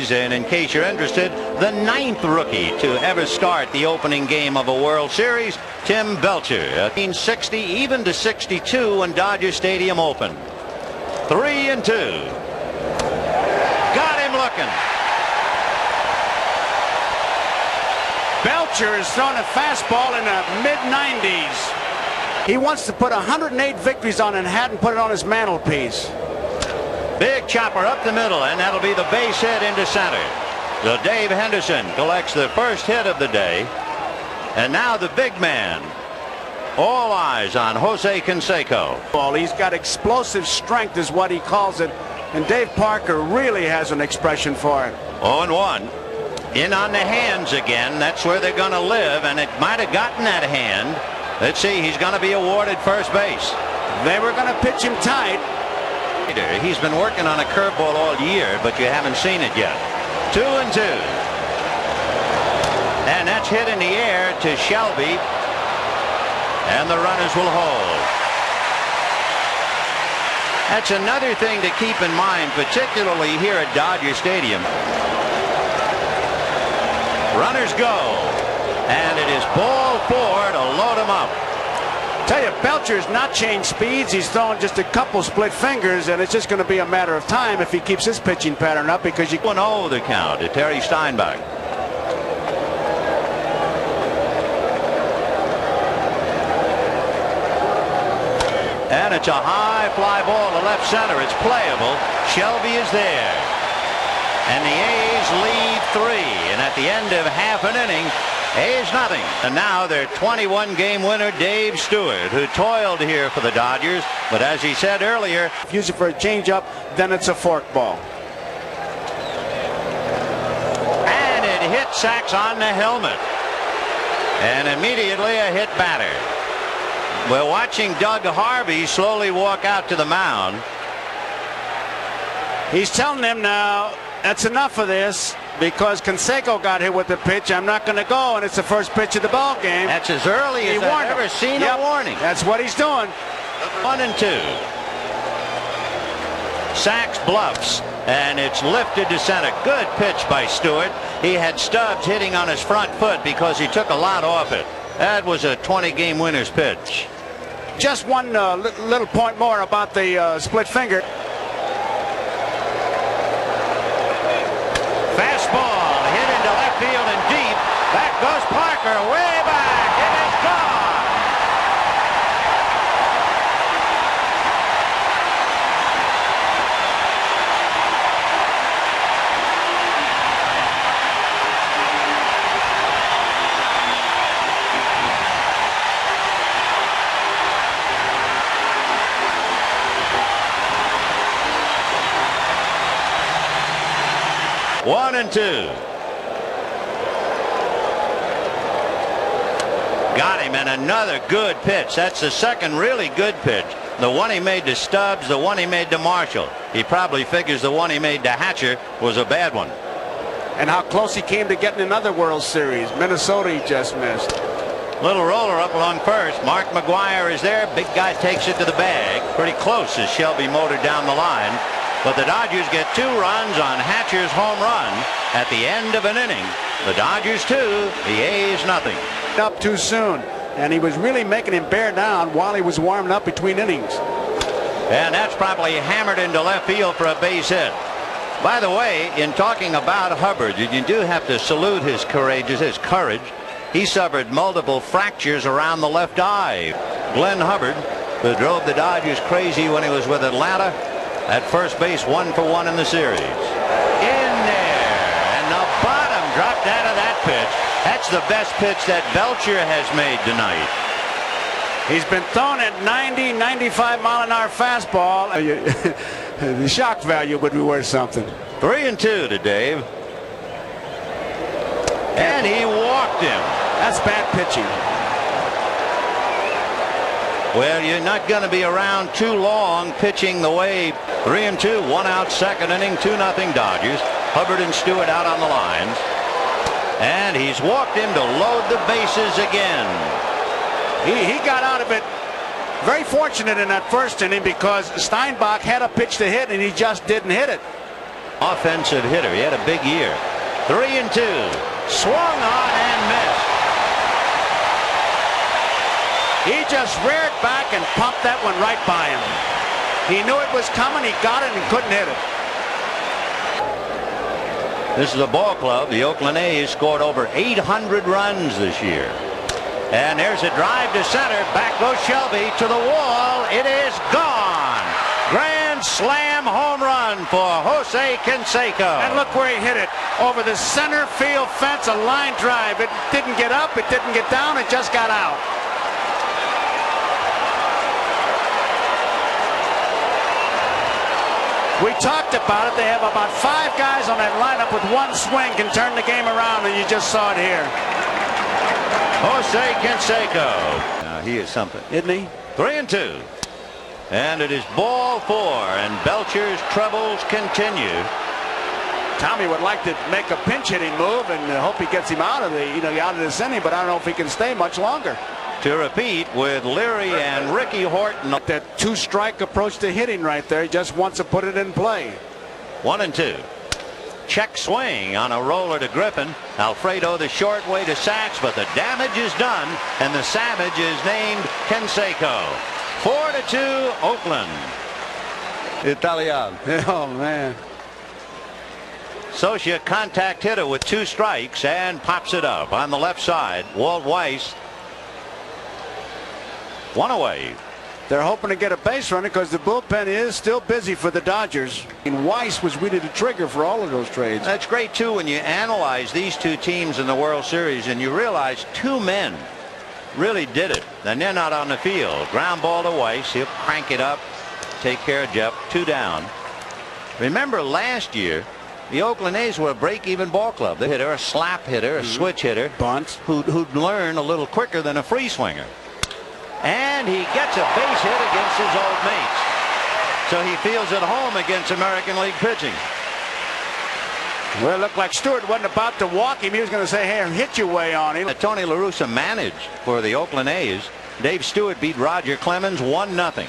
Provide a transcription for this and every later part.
A's, and in case you're interested, the 9th rookie to ever start the opening game of a World Series, Tim Belcher. 1960 even to 62 when Dodger Stadium opened. 3-2. Got him looking. Belcher is throwing a fastball in the mid-90s. He wants to put 108 victories on a hat and put it on his mantelpiece. Big chopper up the middle, and that'll be the base hit into center. So Dave Henderson collects the first hit of the day. And now the big man. All eyes on Jose Canseco. Well, he's got explosive strength is what he calls it. And Dave Parker really has an expression for it. 0-1. In on the hands again. That's where they're going to live, and it might have gotten that hand. Let's see, he's going to be awarded first base. They were going to pitch him tight. He's been working on a curveball all year, but you haven't seen it yet. 2-2. And that's hit in the air to Shelby. And the runners will hold. That's another thing to keep in mind, particularly here at Dodger Stadium. Runners go. And it is ball 4 to load him up. Tell you, Belcher's not changed speeds. He's throwing just a couple split fingers, and it's just going to be a matter of time if he keeps his pitching pattern up, because you 1-0 the count to Terry Steinbach. And it's a high fly ball to left center. It's playable. Shelby is there. And the A's lead 3. And at the end of half an inning, A's nothing. And now their 21-game winner, Dave Stewart, who toiled here for the Dodgers. But as he said earlier, if you use it for a changeup, then it's a forkball. And it hit Sachs on the helmet. And immediately a hit batter. We're watching Doug Harvey slowly walk out to the mound. He's telling them now, that's enough of this, because Canseco got hit with the pitch. I'm not going to go, and it's the first pitch of the ball game. That's as early as I've ever seen a warning. That's what he's doing. 1-2. Sachs bluffs, and it's lifted to center. Good pitch by Stewart. He had Stubbs hitting on his front foot because he took a lot off it. That was a 20-game winner's pitch. Just one little point more about the split finger. Fastball hit into left field and deep. Back goes Parker, way back. It is gone. One and two. Got him, and another good pitch. That's the second really good pitch. The one he made to Stubbs, the one he made to Marshall. He probably figures the one he made to Hatcher was a bad one. And how close he came to getting another World Series. Minnesota he just missed. Little roller up along first. Mark McGuire is there. Big guy takes it to the bag. Pretty close as Shelby motored down the line. But the Dodgers get 2 runs on Hatcher's home run at the end of an inning. The Dodgers 2, the A's nothing. Up too soon, and he was really making him bear down while he was warming up between innings. And that's probably hammered into left field for a base hit. By the way, in talking about Hubbard, you do have to salute his courage. He suffered multiple fractures around the left eye. Glenn Hubbard, who drove the Dodgers crazy when he was with Atlanta, at first base, 1 for 1 in the series. In there, and the bottom dropped out of that pitch. That's the best pitch that Belcher has made tonight. He's been thrown at 90, 95 mile an hour fastball. The shock value would be worth something. 3-2 to Dave. And he walked him. That's bad pitching. Well, you're not going to be around too long pitching the way. 3-2, 1 out, second inning, 2-0 Dodgers. Hubbard and Stewart out on the lines. And he's walked him to load the bases again. He got out of it very fortunate in that first inning, because Steinbach had a pitch to hit and he just didn't hit it. offensive hitter. He had a big year. 3-2. Swung on and missed. He just reared back and pumped that one right by him. He knew it was coming. He got it and couldn't hit it. This is a ball club. The Oakland A's scored over 800 runs this year. And there's a drive to center. Back goes Shelby to the wall. It is gone. Grand slam home run for Jose Canseco. And look where he hit it. Over the center field fence, a line drive. It didn't get up. It didn't get down. It just got out. We talked about it. They have about 5 guys on that lineup with one swing can turn the game around, and you just saw it here. Jose Canseco. Now he is something, isn't he? 3-2. And it is ball 4, and Belcher's troubles continue. Tommy would like to make a pinch hitting move and hope he gets him out of this inning, but I don't know if he can stay much longer. To repeat with Leary and Ricky Horton. That 2-strike approach to hitting right there. He just wants to put it in play. 1-2. Check swing on a roller to Griffin. Alfredo the short way to Sachs, but the damage is done, and the Savage is named Canseco. 4-2 Oakland. Italiano. Oh man. Socia contact hitter with 2 strikes and pops it up on the left side. Walt Weiss. 1 away. They're hoping to get a base runner because the bullpen is still busy for the Dodgers. And Weiss was really the trigger for all of those trades. That's great too when you analyze these 2 teams in the World Series and you realize 2 men really did it, and they're not on the field. Ground ball to Weiss. He'll crank it up, take care of Jeff. 2 down. Remember last year the Oakland A's were a break-even ball club. The hitter, a slap hitter, a switch hitter, bunts, who'd learn a little quicker than a free swinger. And he gets a base hit against his old mates. So he feels at home against American League pitching. Well, it looked like Stewart wasn't about to walk him. He was going to say, hey, hit your way on him. Tony La Russa managed for the Oakland A's. Dave Stewart beat Roger Clemens 1-0.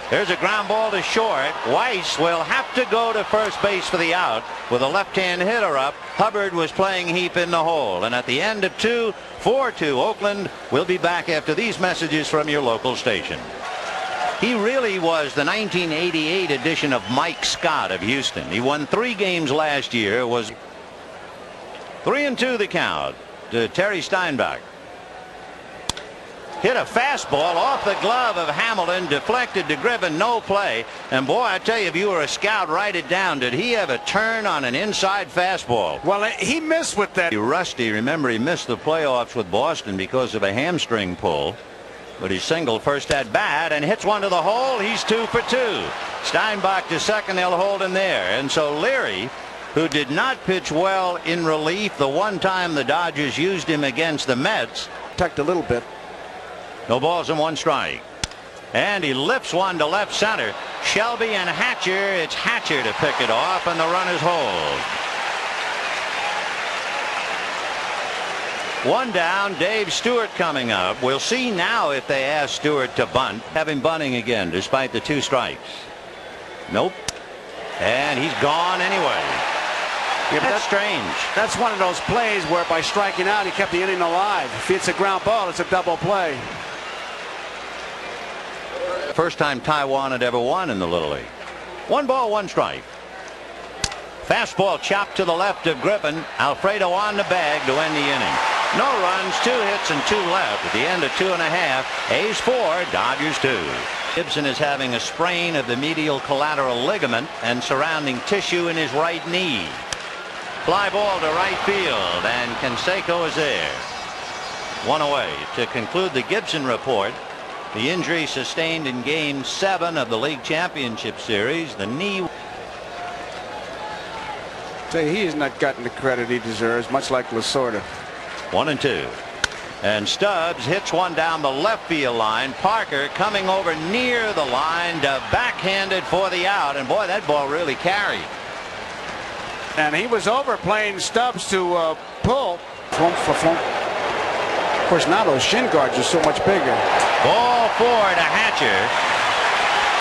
There's a ground ball to short. Weiss will have to go to first base for the out with a left-hand hitter up. Hubbard was playing Heap in the hole. And at the end of 2, 4-2 Oakland. We'll be back after these messages from your local station. He really was the 1988 edition of Mike Scott of Houston. He won 3 games last year. Was 3-2 the count to Terry Steinbach. Hit a fastball off the glove of Hamilton, deflected to Griffin, no play. And boy, I tell you, if you were a scout, write it down. Did he have a turn on an inside fastball? Well, he missed with that. Rusty, remember, he missed the playoffs with Boston because of a hamstring pull. But he singled first at bat and hits one to the hole. He's 2 for 2. Steinbach to second. They'll hold him there. And so Leary, who did not pitch well in relief the one time the Dodgers used him against the Mets, tucked a little bit. No balls and 1 strike. And he lifts one to left center. Shelby and Hatcher. It's Hatcher to pick it off, and the runners hold. 1 down. Dave Stewart coming up. We'll see now if they ask Stewart to bunt. Have him bunting again despite the 2 strikes. Nope. And he's gone anyway. Yeah, but that's strange. That's one of those plays where by striking out he kept the inning alive. If it's a ground ball, it's a double play. First time Taiwan had ever won in the Little League. 1 ball, 1 strike. Fastball chopped to the left of Griffin. Alfredo on the bag to end the inning. No runs, 2 hits and 2 left at the end of 2.5. A's 4, Dodgers 2. Gibson is having a sprain of the medial collateral ligament and surrounding tissue in his right knee. Fly ball to right field, and Canseco is there. 1 away. To conclude the Gibson report, the injury sustained in Game 7 of the League Championship Series, the knee. Say he has not gotten the credit he deserves, much like Lasorda. 1-2. And Stubbs hits one down the left field line. Parker coming over near the line to backhanded for the out, and boy, that ball really carried. And he was overplaying Stubbs to pull. Flump for flump. Of course, now those shin guards are so much bigger. Ball 4 to Hatcher.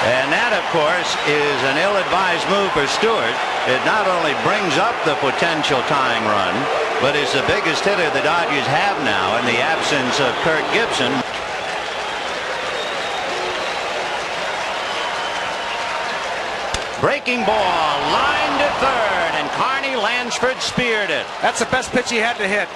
And that, of course, is an ill-advised move for Stewart. It not only brings up the potential tying run, but is the biggest hitter the Dodgers have now in the absence of Kirk Gibson. Breaking ball, line to third, and Carney Lansford speared it. That's the best pitch he had to hit.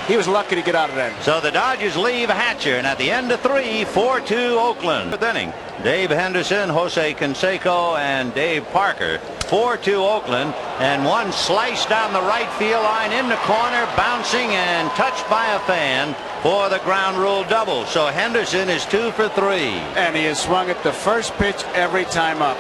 He was lucky to get out of that. So the Dodgers leave Hatcher, and at the end of 3, 4-2 Oakland. Fifth inning, Dave Henderson, Jose Canseco, and Dave Parker. 4-2 Oakland, and one slice down the right field line in the corner, bouncing and touched by a fan for the ground rule double. So Henderson is 2 for 3. And he has swung at the first pitch every time up.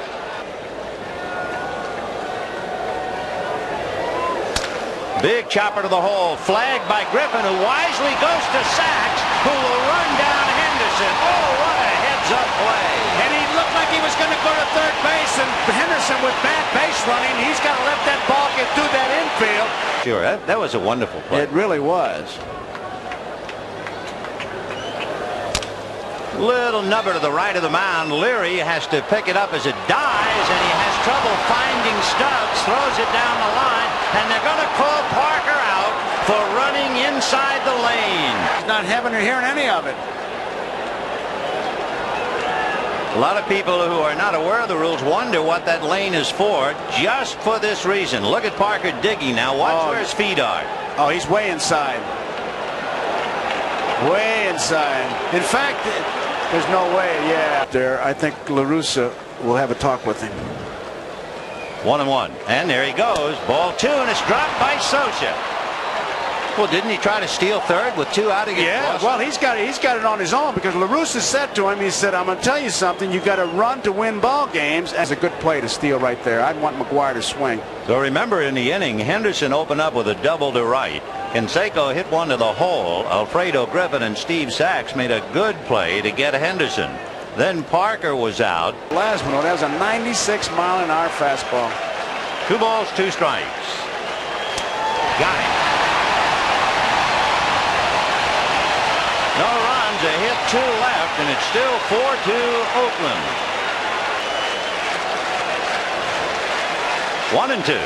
Big chopper to the hole, flagged by Griffin, who wisely goes to Sachs, who will run down Henderson. Oh, what a heads-up play. And he looked like he was going to go to third base, and Henderson with bad base running, he's got to let that ball get through that infield. Sure, that was a wonderful play. It really was. Little nubber to the right of the mound. Leary has to pick it up as it dies, and he has trouble finding Stubbs, throws it down the line, and they're going to call Parker out for running inside the lane. He's not having or hearing any of it. A lot of people who are not aware of the rules wonder what that lane is for, just for this reason. Look at Parker digging now. Watch where his feet are. Oh, he's way inside. Way inside. In fact, there's no way. Yeah. There, I think La Russa will have a talk with him. 1-1, and there he goes. Ball 2, and it's dropped by Sosa. Well, didn't he try to steal third with 2 out against Boston? Well, he's got it on his own, because La Russa said to him, he said, "I'm going to tell you something. You got to run to win ball games." That's a good play to steal right there. I'd want McGuire to swing. So remember, in the inning, Henderson opened up with a double to right. Canseco hit one to the hole. Alfredo Griffin and Steve Sachs made a good play to get Henderson. Then Parker was out. Last one, that was a 96-mile-an-hour fastball. 2 balls, 2 strikes. Got it. No runs, a hit, 2 left, and it's still 4-2 Oakland. 1-2.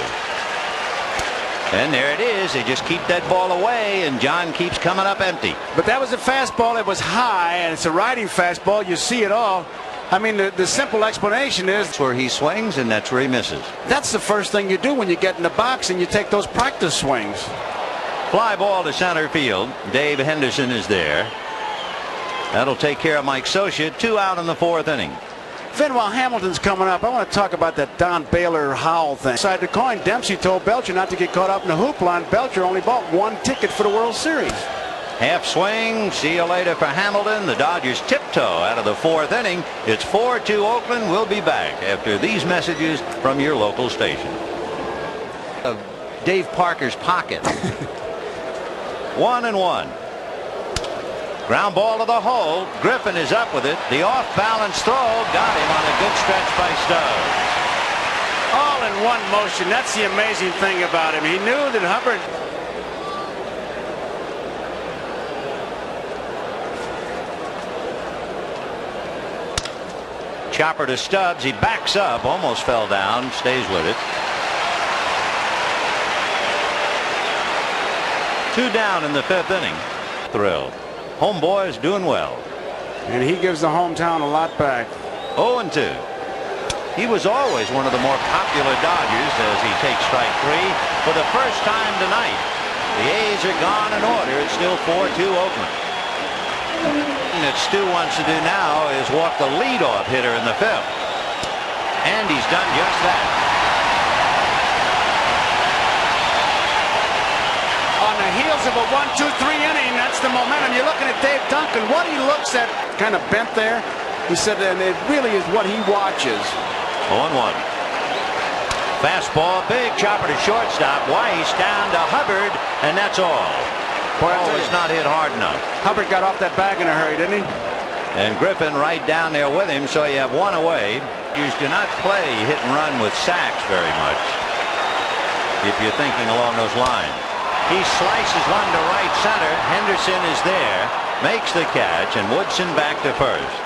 And there it is. They just keep that ball away, and John keeps coming up empty. But that was a fastball. It was high, and it's a riding fastball. You see it all. I mean, the simple explanation is that's where he swings, and that's where he misses. That's the first thing you do when you get in the box and you take those practice swings. Fly ball to center field. Dave Henderson is there. That'll take care of Mike Sosa. 2 out in the 4th inning. Finn, while Hamilton's coming up, I want to talk about that Don Baylor Howell thing. Side the coin, Dempsey told Belcher not to get caught up in the hoopla, and Belcher only bought 1 ticket for the World Series. Half swing. See you later for Hamilton. The Dodgers tiptoe out of the 4th inning. It's 4-2 Oakland. We'll be back after these messages from your local station. Of Dave Parker's pocket. 1-1. Ground ball to the hole. Griffin is up with it. The off-balance throw got him on a good stretch by Stubbs. All in one motion. That's the amazing thing about him. He knew that Hubbard. Chopper to Stubbs. He backs up. Almost fell down. Stays with it. 2 down in the 5th inning. Thrill. Homeboy is doing well. And he gives the hometown a lot back. 0-2. He was always one of the more popular Dodgers as he takes strike 3 for the first time tonight. The A's are gone in order. It's still 4-2 Oakland. And that Stu wants to do now is walk the leadoff hitter in the 5th. And he's done just that. On the heels of a 1-2-3 inning, that's the momentum. You're looking at Dave Duncan. What he looks at, kind of bent there. He said, and it really is what he watches. 0-1. Fastball, big chopper to shortstop. Weiss down to Hubbard, and that's all. Ball is not hit hard enough. Hubbard got off that bag in a hurry, didn't he? And Griffin right down there with him, so you have 1 away. You do not play hit and run with Sachs very much, if you're thinking along those lines. He slices one to right center. Henderson is there, makes the catch, and Woodson back to first.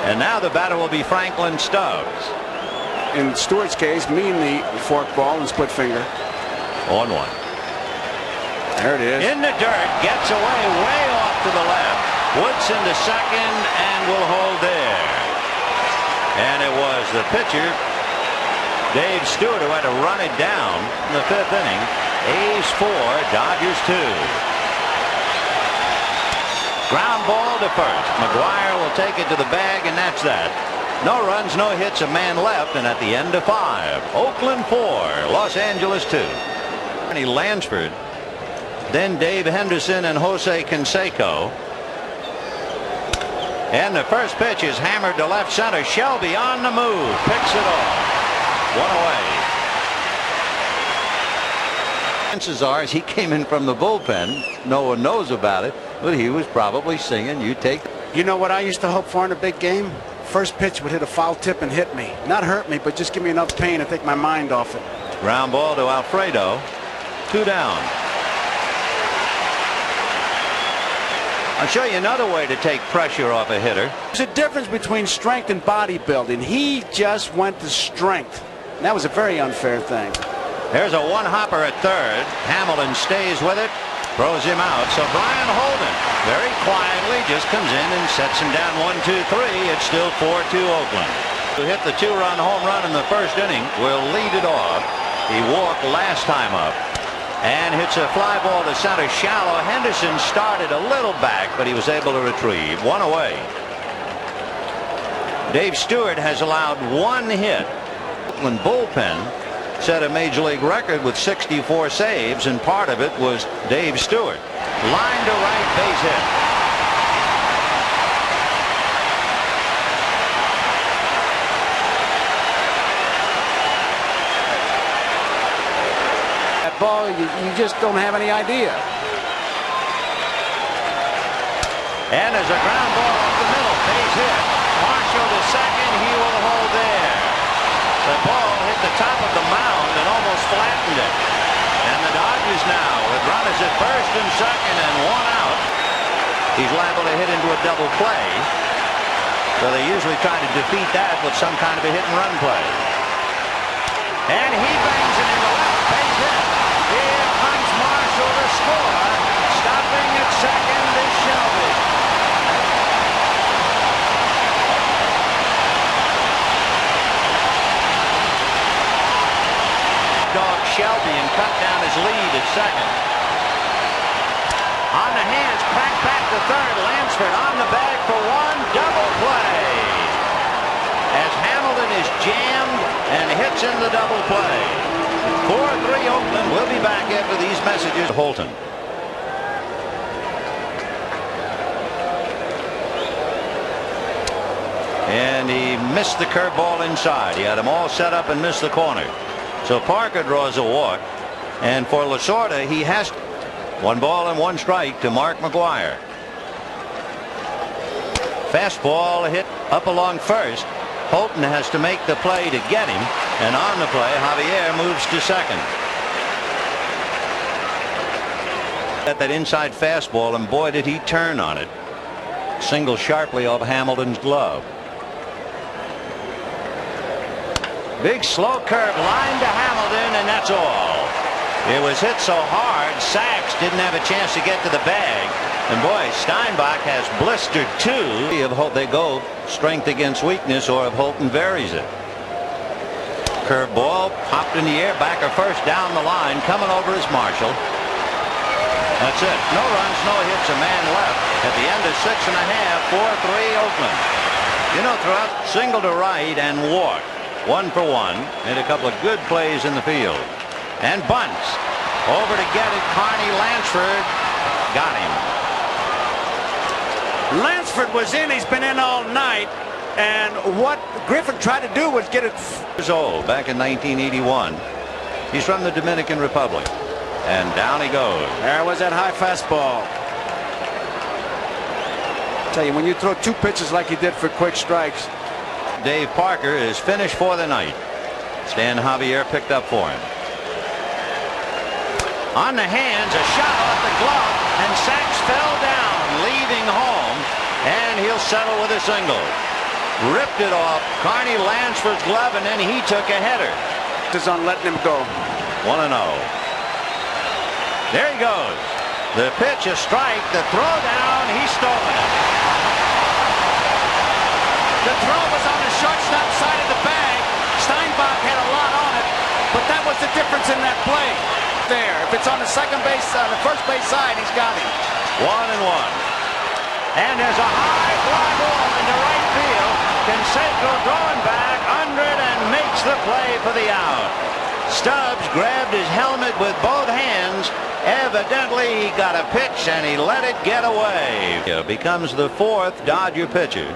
And now the batter will be Franklin Stubbs. In Stewart's case, mean the fork ball and split finger. 0-1. There it is. In the dirt, gets away, way off to the left. Woodson to second and will hold there. And it was the pitcher, Dave Stewart, who had to run it down in the 5th inning. A's 4, Dodgers 2. Ground ball to first. McGuire will take it to the bag, and that's that. No runs, no hits, a man left, and at the end of 5. Oakland 4, Los Angeles 2. Ernie Lansford, then Dave Henderson and Jose Canseco. And the first pitch is hammered to left center. Shelby on the move, picks it off. 1 away. Chances are, as he came in from the bullpen, no one knows about it, but he was probably singing, "You take." You know what I used to hope for in a big game? First pitch would hit a foul tip and hit me. Not hurt me, but just give me enough pain to take my mind off it. Ground ball to Alfredo. 2 down. I'll show you another way to take pressure off a hitter. There's a difference between strength and bodybuilding. He just went to strength. And that was a very unfair thing. There's a one-hopper at third. Hamilton stays with it, throws him out. So Brian Holden very quietly just comes in and sets him down 1-2-3. It's still 4-2 Oakland. Who hit the 2-run home run in the first inning will lead it off. He walked last time up and hits a fly ball to center shallow. Henderson started a little back, but he was able to retrieve. 1 away. Dave Stewart has allowed 1 hit. Oakland bullpen set a major league record with 64 saves, and part of it was Dave Stewart. Line to right, base hit. That ball, you just don't have any idea. And there's a ground ball up the middle, base hit. Marshall to second, he will hold there. The ball hit the top of the mound and almost flattened it. And the Dodgers now with runners at first and second and 1 out. He's liable to hit into a double play. So they usually try to defeat that with some kind of a hit and run play. And he bangs it into left, base hit. Here comes Marshall to score. Stopping at second is Shelby. Shelby and cut down his lead at second. On the hands, cracked back to third. Lansford on the bag for 1. Double play. As Hamilton is jammed and hits in the double play. 4-3 Oakland. We'll be back after these messages. Holton. And he missed the curveball inside. He had them all set up and missed the corner. So Parker draws a walk, and for Lasorda, he has 1 ball and 1 strike to Mark McGuire. Fastball hit up along first. Holton has to make the play to get him, and on the play, Javier moves to second. At that inside fastball, and boy did he turn on it. Single sharply off Hamilton's glove. Big slow curve line to Hamilton, and that's all. It was hit so hard, Sachs didn't have a chance to get to the bag. And boy, Steinbach has blistered 2. Of hope they go strength against weakness, or if Holton varies it. Curve ball popped in the air, backer first down the line. Coming over is Marshall. That's it. No runs, no hits, a man left. At the end of 6 and a half, 4-3 Oakland. You know, throughout single to right and walk. 1 for 1. Made a couple of good plays in the field. And bunts. Over to get it. Carney Lansford got him. Lansford was in. He's been in all night. And what Griffin tried to do was get it. Years old, back in 1981. He's from the Dominican Republic. And down he goes. There was that high fastball. I tell you, when you throw 2 pitches like he did for quick strikes. Dave Parker is finished for the night. Stan Javier picked up for him. On the hands, a shot off the glove, and Sachs fell down, leaving home, and he'll settle with a single. ripped it off Carney Lansford's glove, and then he took a header. This is on letting him go. 1-0. There he goes. The pitch, a strike. The throw down. He's stolen it. The throw was on the shortstop side of the bag. Steinbach had a lot on it, but that was the difference in that play. There, if it's on the second base, the first base side, he's got him. 1-1. And there's a high fly ball into right field. Canseco throwing back under it and makes the play for the out. Stubbs grabbed his helmet with both hands. Evidently he got a pitch and he let it get away. Becomes the fourth Dodger pitcher.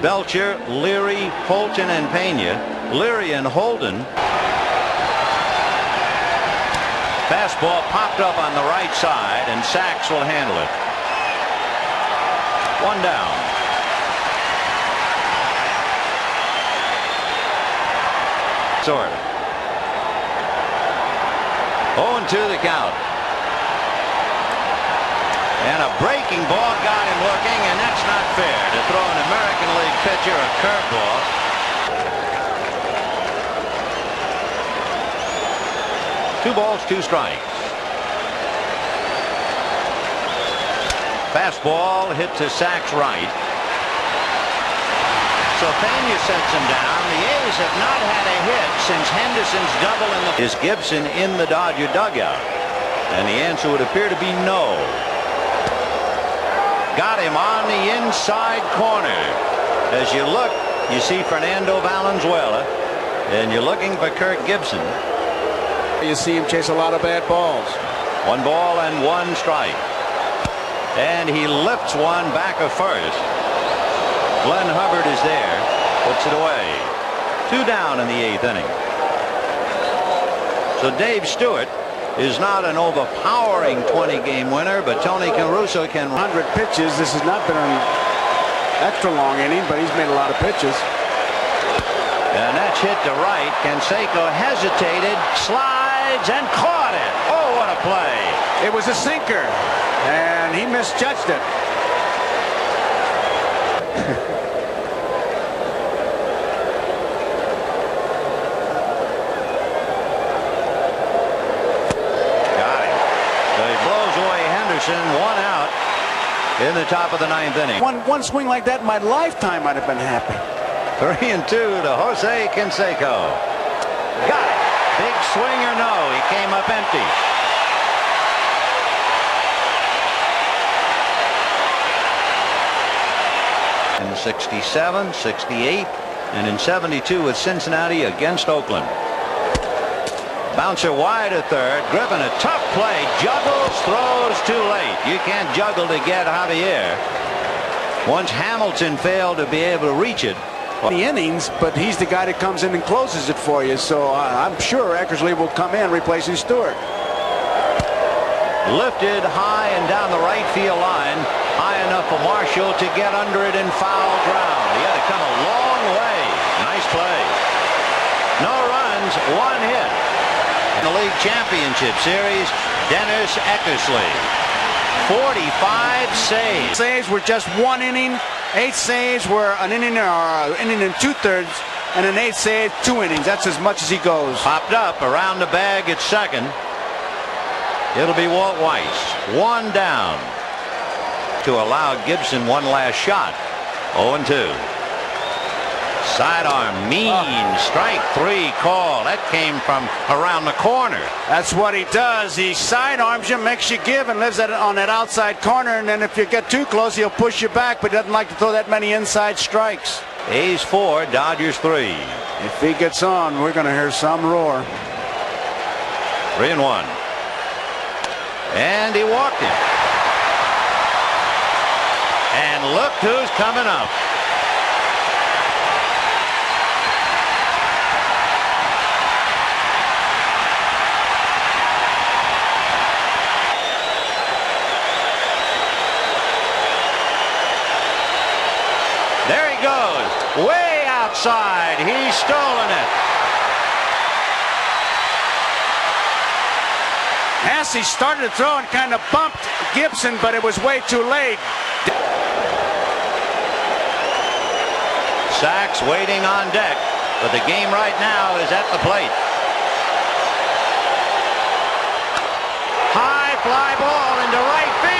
Belcher, Leary, Holton, and Pena. Leary and Holden. Fastball popped up on the right side, and Sachs will handle it. 1 down. Sort. 0-2 the count. And a breaking ball got him looking, and that's not fair to throw an American League pitcher a curveball. Two balls, two strikes. Fastball hit to Sachs right. So Pena sets him down. The A's have not had a hit since Henderson's double in the... Is Gibson in the Dodger dugout? And the answer would appear to be no. Got him on the inside corner. As you look, you see Fernando Valenzuela, and you're looking for Kirk Gibson. You see him chase a lot of bad balls. 1 ball and 1 strike. And he lifts one back of first. Glenn Hubbard is there. Puts it away. 2 down in the 8th inning. So Dave Stewart is not an overpowering 20-game winner, but Tony Caruso can... 100 pitches. This has not been an extra long inning, but he's made a lot of pitches. And that's hit to right. Canseco hesitated, slides, and caught it. Oh, what a play. It was a sinker, and he misjudged it. Got him. So he blows away Henderson, 1 out in the top of the 9th inning. One swing like that in my lifetime, I'd have been happy. 3-2 to Jose Canseco. Got it. Big swing or no? He came up empty. In 67, 68, and in 72 with Cincinnati against Oakland. Bouncer wide at third. Griffin, a tough play. Juggles, throws too late. You can't juggle to get Javier. Once Hamilton failed to be able to reach it. The innings, but he's the guy that comes in and closes it for you. So I'm sure Eckersley will come in replacing Stewart. Lifted high and down the right field line, high enough for Marshall to get under it and foul ground. He had to come a long way. Nice play. No runs, 1 hit. In the league championship series, Dennis Eckersley. 45 saves. Saves were just 1 inning. 8 saves were an inning or inning and 2/3, and an 8 save 2 innings. That's as much as he goes. Popped up around the bag at second. It'll be Walt Weiss. 1 down to allow Gibson one last shot. 0-2. Sidearm, mean strike 3 call. That came from around the corner. That's what he does. He sidearms you, makes you give, and lives on that outside corner. And then if you get too close, he'll push you back, but he doesn't like to throw that many inside strikes. A's 4, Dodgers 3. If he gets on, we're going to hear some roar. 3-1. And he walked him. And look who's coming up. There he goes, way outside. He's stolen it. Massey started to throw and kind of bumped Gibson, but it was way too late. Sacks waiting on deck, but the game right now is at the plate. High fly ball into right field.